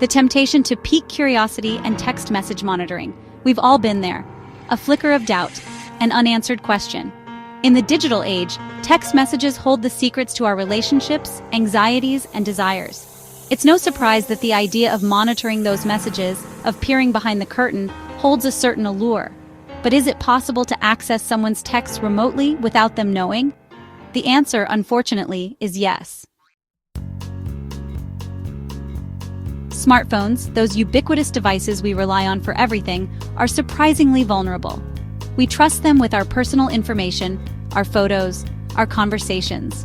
The temptation to pique curiosity and text message monitoring. We've all been there. A flicker of doubt, an unanswered question. In the digital age, text messages hold the secrets to our relationships, anxieties, and desires. It's no surprise that the idea of monitoring those messages, of peering behind the curtain, holds a certain allure. But is it possible to access someone's texts remotely without them knowing? The answer, unfortunately, is yes. Smartphones, those ubiquitous devices we rely on for everything, are surprisingly vulnerable. We trust them with our personal information, our photos, our conversations.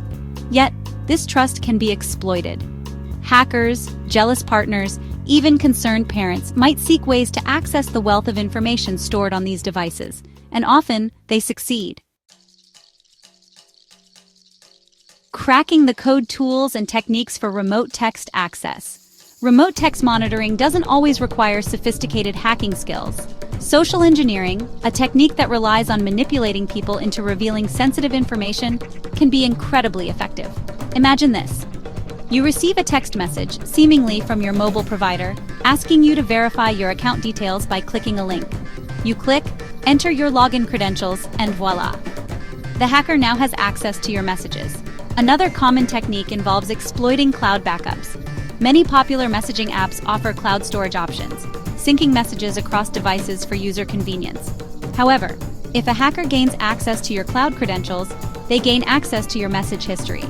Yet, this trust can be exploited. Hackers, jealous partners, even concerned parents might seek ways to access the wealth of information stored on these devices, and often they succeed. Cracking the code tools and techniques for remote text access. Remote text monitoring doesn't always require sophisticated hacking skills. Social engineering, a technique that relies on manipulating people into revealing sensitive information, can be incredibly effective. Imagine this. You receive a text message, seemingly from your mobile provider, asking you to verify your account details by clicking a link. You click, enter your login credentials, and voila! The hacker now has access to your messages. Another common technique involves exploiting cloud backups. Many popular messaging apps offer cloud storage options, syncing messages across devices for user convenience. However, if a hacker gains access to your cloud credentials, they gain access to your message history.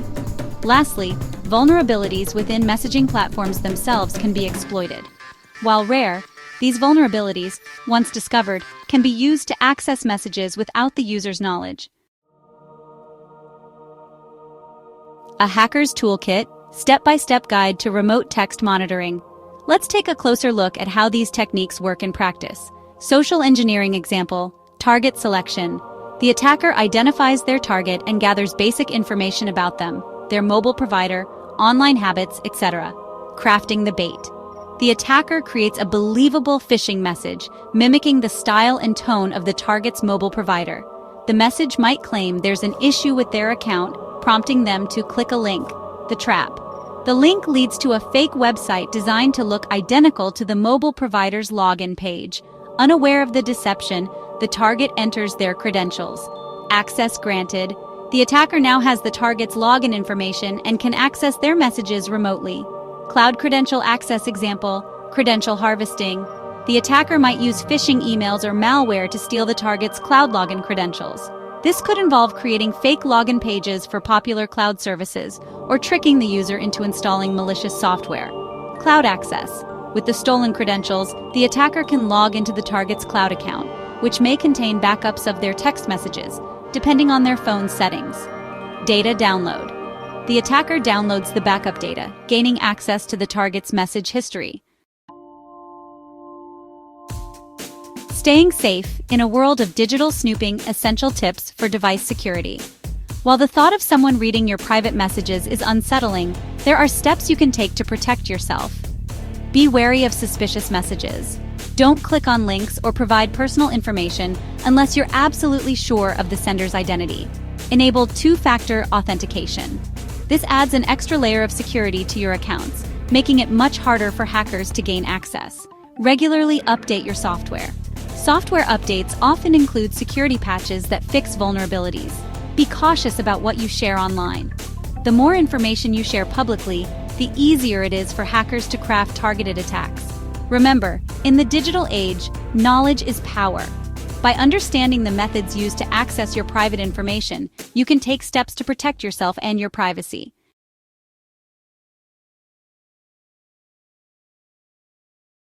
Lastly, vulnerabilities within messaging platforms themselves can be exploited. While rare, these vulnerabilities, once discovered, can be used to access messages without the user's knowledge. A Hacker's Toolkit, step-by-step guide to remote text monitoring. Let's take a closer look at how these techniques work in practice. Social engineering example, target selection. The attacker identifies their target and gathers basic information about them, their mobile provider, online habits, etc. Crafting the bait. The attacker creates a believable phishing message, mimicking the style and tone of the target's mobile provider. The message might claim there's an issue with their account, prompting them to click a link, the trap. The link leads to a fake website designed to look identical to the mobile provider's login page. Unaware of the deception, the target enters their credentials. Access granted. The attacker now has the target's login information and can access their messages remotely. Cloud credential access example, credential harvesting. The attacker might use phishing emails or malware to steal the target's cloud login credentials. This could involve creating fake login pages for popular cloud services or tricking the user into installing malicious software. Cloud access. With the stolen credentials, the attacker can log into the target's cloud account, which may contain backups of their text messages, depending on their phone's settings. Data download. The attacker downloads the backup data, gaining access to the target's message history. Staying safe in a world of digital snooping, essential tips for device security. While the thought of someone reading your private messages is unsettling, there are steps you can take to protect yourself. Be wary of suspicious messages. Don't click on links or provide personal information unless you're absolutely sure of the sender's identity. Enable two-factor authentication. This adds an extra layer of security to your accounts, making it much harder for hackers to gain access. Regularly update your software. Software updates often include security patches that fix vulnerabilities. Be cautious about what you share online. The more information you share publicly, the easier it is for hackers to craft targeted attacks. Remember, in the digital age, knowledge is power. By understanding the methods used to access your private information, you can take steps to protect yourself and your privacy.